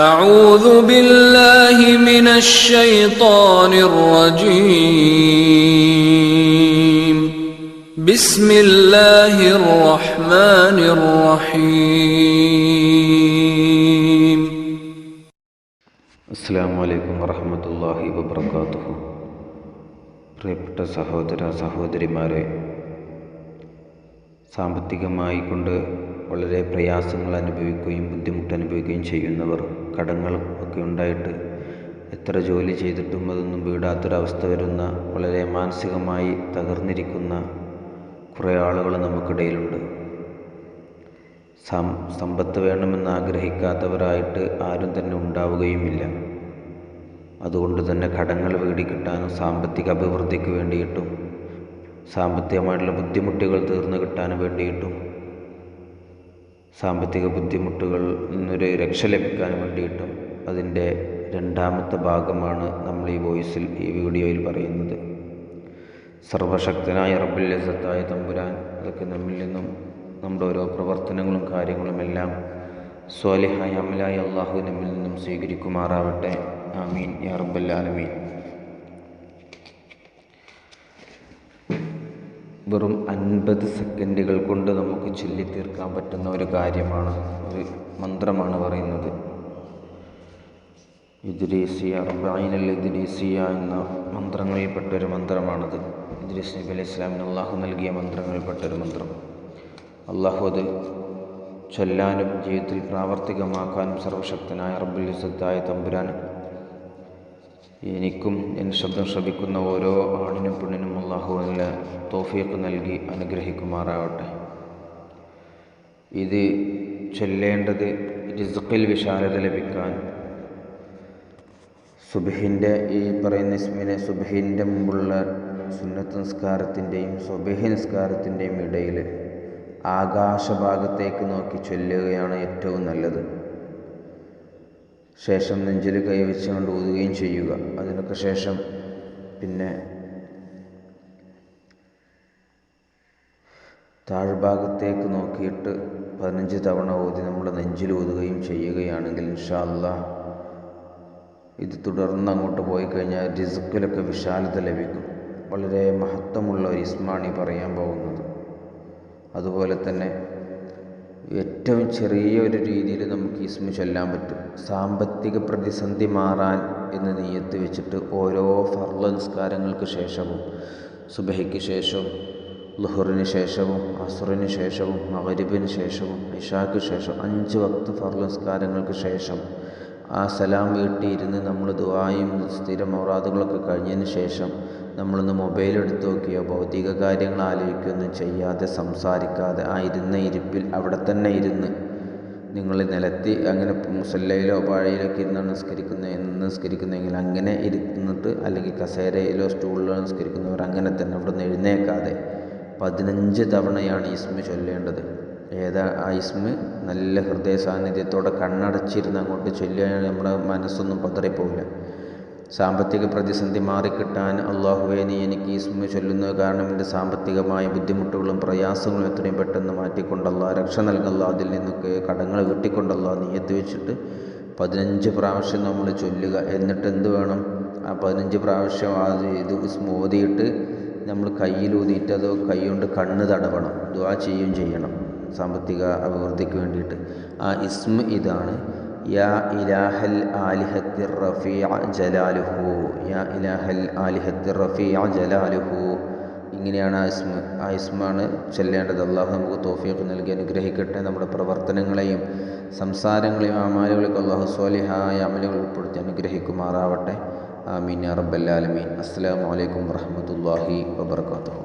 أعوذ بالله من الشيطان الرجيم بسم الله الرحمن الرحيم അസ്സലാമു അലൈക്കും വറഹ്മത്തുള്ളാഹി വബറകാതുഹു. പ്രിയപ്പെട്ട സഹോദര സഹോദരിമാരെ, സാമ്പത്തികമായി കൊണ്ട് വളരെ പ്രയാസങ്ങൾ അനുഭവിക്കുകയും ബുദ്ധിമുട്ട് അനുഭവിക്കുകയും ചെയ്യുന്നവർ, കടങ്ങൾ ഒക്കെ ഉണ്ടായിട്ട് എത്ര ജോലി ചെയ്തിട്ടും അതൊന്നും വീടാത്തൊരവസ്ഥ വരുന്ന, വളരെ മാനസികമായി തകർന്നിരിക്കുന്ന കുറേ ആളുകൾ നമുക്കിടയിലുണ്ട്. സമ്പത്ത് വേണമെന്ന് ആഗ്രഹിക്കാത്തവരായിട്ട് ആരും തന്നെ ഉണ്ടാവുകയുമില്ല. അതുകൊണ്ട് തന്നെ കടങ്ങൾ വീടിക്കിട്ടാനും സാമ്പത്തിക അഭിവൃദ്ധിക്ക് വേണ്ടിയിട്ടും സാമ്പത്തികമായിട്ടുള്ള ബുദ്ധിമുട്ടുകൾ തീർന്നു കിട്ടാനും വേണ്ടിയിട്ടും സാമ്പത്തിക ബുദ്ധിമുട്ടുകളിൽ നിന്നൊരു രക്ഷ ലഭിക്കാൻ വേണ്ടിയിട്ടും അതിൻ്റെ രണ്ടാമത്തെ ഭാഗമാണ് നമ്മൾ ഈ വീഡിയോയിൽ പറയുന്നത്. സർവശക്തനായ റബ്ബുൽ ഇസ്സത്തായ തമ്പുരാൻ അതൊക്കെ നമ്മിൽ നിന്നും നമ്മുടെ ഓരോ പ്രവർത്തനങ്ങളും കാര്യങ്ങളുമെല്ലാം സ്വാലിഹായ അമലായ അള്ളാഹു നമ്മിൽ നിന്നും സ്വീകരിക്കുമാറാവട്ടെ. ആമീൻ യാ റബ്ബൽ ആലമീൻ. വെറും 50 സെക്കൻഡുകൾ കൊണ്ട് നമുക്ക് ചൊല്ലിത്തീർക്കാൻ പറ്റുന്ന ഒരു കാര്യമാണ്, ഒരു മന്ത്രമാണ് പറയുന്നത്. ഇദ്രീസിയ അർബഈനൽ ഇദ്രീസിയ എന്ന മന്ത്രങ്ങളിൽപ്പെട്ടൊരു മന്ത്രമാണത്. ഇദ്രീസ് നബി അലൈഹി ഇസ്ലാമിന് അള്ളാഹു നൽകിയ മന്ത്രങ്ങളിൽപ്പെട്ടൊരു മന്ത്രം. അള്ളാഹു അത് ചൊല്ലാനും ജീവിതത്തിൽ പ്രാവർത്തികമാക്കാനും സർവശക്തനായ റബ്ബുൽ ഇസ്സത്തായ തമ്പുരാൻ എനിക്കും എൻ്റെ ശബ്ദം ശ്രവിക്കുന്ന ഓരോ ആണിനും പെണ്ണിനും അള്ളാഹു നല്ല തൗഫീഖ് നൽകി അനുഗ്രഹിക്കുമാറാവട്ടെ. ഇത് ചൊല്ലേണ്ടത് റിസ്ഖിൽ വിശാലത ലഭിക്കാൻ, സുബ്ഹിൻ്റെ ഈ പറയുന്ന ഇസ്മിനെ സുബ്ഹിൻ്റെ മുമ്പുള്ള സുന്നത്ത് നിസ്കാരത്തിൻ്റെയും സുബ്ഹി നിസ്കാരത്തിൻ്റെയും ഇടയിൽ ആകാശഭാഗത്തേക്ക് നോക്കി ചൊല്ലുകയാണ് ഏറ്റവും നല്ലത്. ശേഷം നെഞ്ചിൽ കൈവച്ചുകൊണ്ട് ഊതുകയും ചെയ്യുക. അതിനൊക്കെ ശേഷം പിന്നെ താഴ്ഭാഗത്തേക്ക് നോക്കിയിട്ട് 15 തവണ ഊതി നമ്മുടെ നെഞ്ചിൽ ഊതുകയും ചെയ്യുകയാണെങ്കിൽ ഇൻഷാ അല്ലാഹ് ഇത് തുടർന്ന് അങ്ങോട്ട് പോയി കഴിഞ്ഞാൽ റിസ്ക്കിലൊക്കെ വിശാലത ലഭിക്കും. വളരെ മഹത്വമുള്ള ഒരു ഇസ്മാണ് ഈ പറയാൻ പോകുന്നത്. അതുപോലെ തന്നെ ഏറ്റവും ചെറിയൊരു രീതിയിൽ നമുക്ക് ഇസ്മ ചൊല്ലാൻ പറ്റും. സാമ്പത്തിക പ്രതിസന്ധി മാറാൻ എന്ന് നിയ്യത്ത് വെച്ചിട്ട് ഓരോ ഫർള് നിസ്കാരങ്ങൾക്ക് ശേഷവും, സുബഹിക്ക് ശേഷവും, ളുഹറിന് ശേഷവും, അസ്റിന് ശേഷവും, മഗ്രിബിന് ശേഷവും, ഇശാക്ക് ശേഷം 5 വക്ത് ഫർള് നിസ്കാരങ്ങൾക്ക് ശേഷം ആ സലാം വീട്ടിയിരുന്ന് നമ്മൾ ദുആയും സ്ഥിരം ഔറാദുകളൊക്കെ കഴിഞ്ഞതിന് ശേഷം നമ്മളൊന്ന് മൊബൈൽ എടുത്ത് നോക്കിയോ ഭൗതിക കാര്യങ്ങൾ ആലോചിക്കുകയൊന്നും ചെയ്യാതെ, സംസാരിക്കാതെ ആ ഇരുന്ന ഇരിപ്പിൽ അവിടെ തന്നെ ഇരുന്ന്, നിങ്ങൾ നിലത്തി അങ്ങനെ മുസല്ലയിലോ പാഴയിലൊക്കെ ഇരുന്നാണ് നിസ്കരിക്കുന്നതെങ്കിൽ അങ്ങനെ ഇരുന്നിട്ട്, അല്ലെങ്കിൽ കസേരയിലോ സ്റ്റൂളിലോ നിസ്കരിക്കുന്നവർ അങ്ങനെ തന്നെ അവിടെ നിന്ന് എഴുന്നേക്കാതെ 15 തവണയാണ് ഇസ്മ ചൊല്ലേണ്ടത്. ആ ഇസ്മ നല്ല ഹൃദയ സാന്നിധ്യത്തോടെ കണ്ണടച്ചിരുന്ന് അങ്ങോട്ട് ചൊല്ലുകയാണ്. നമ്മുടെ മനസ്സൊന്നും പതറിപ്പോവില്ല. സാമ്പത്തിക പ്രതിസന്ധി മാറിക്കിട്ടാൻ അള്ളാഹുവേ നീ എനിക്ക് ഇസ്മ ചൊല്ലുന്നത് കാരണം എൻ്റെ സാമ്പത്തികമായ ബുദ്ധിമുട്ടുകളും പ്രയാസങ്ങളും എത്രയും പെട്ടെന്ന് മാറ്റിക്കൊണ്ടല്ല, രക്ഷ നൽകല്ല, അതിൽ നിന്നൊക്കെ കടങ്ങൾ വീട്ടിക്കൊണ്ടല്ല നിയ്യത്ത് വെച്ചിട്ട് 15 പ്രാവശ്യം നമ്മൾ ചൊല്ലുക. എന്നിട്ട് എന്ത് വേണം? ആ 15 പ്രാവശ്യം ഇത് ഇസ്മ ഓതിയിട്ട് നമ്മൾ കയ്യിലൂതിയിട്ട് അത് കൈ കൊണ്ട് കണ്ണ് തടവണം, ദുആ ചെയ്യുകയും ചെയ്യണം സാമ്പത്തിക അഭിവൃദ്ധിക്ക് വേണ്ടിയിട്ട്. ആ ഇസ്മ ഇതാണ്: യാ ഇലാഹൽ ആലിഹത്തിർ റഫീഅ ജലാലുഹു, യാ ഇലാഹൽ ആലിഹത്തിർ റഫീഅ ജലാലുഹു. ഇങ്ങനെയാണ് ആ ഇസ്മാണ് ചൊല്ലേണ്ടത്. അള്ളാഹു നമുക്ക് തൗഫീഖ് നൽകി അനുഗ്രഹിക്കട്ടെ. നമ്മുടെ പ്രവർത്തനങ്ങളെയും സംസാരങ്ങളെയും അമാലുകളൊക്കെ അള്ളാഹു സ്വാലിഹായ അമലുകൾ ഉൾപ്പെടുത്തി അനുഗ്രഹിക്കുമാറാവട്ടെ. ആമീൻ യാ റബ്ബൽ ആലമീൻ. അസ്സലാമു അലൈക്കും വറഹ്മത്തുള്ളാഹി വബറകാതുഹു.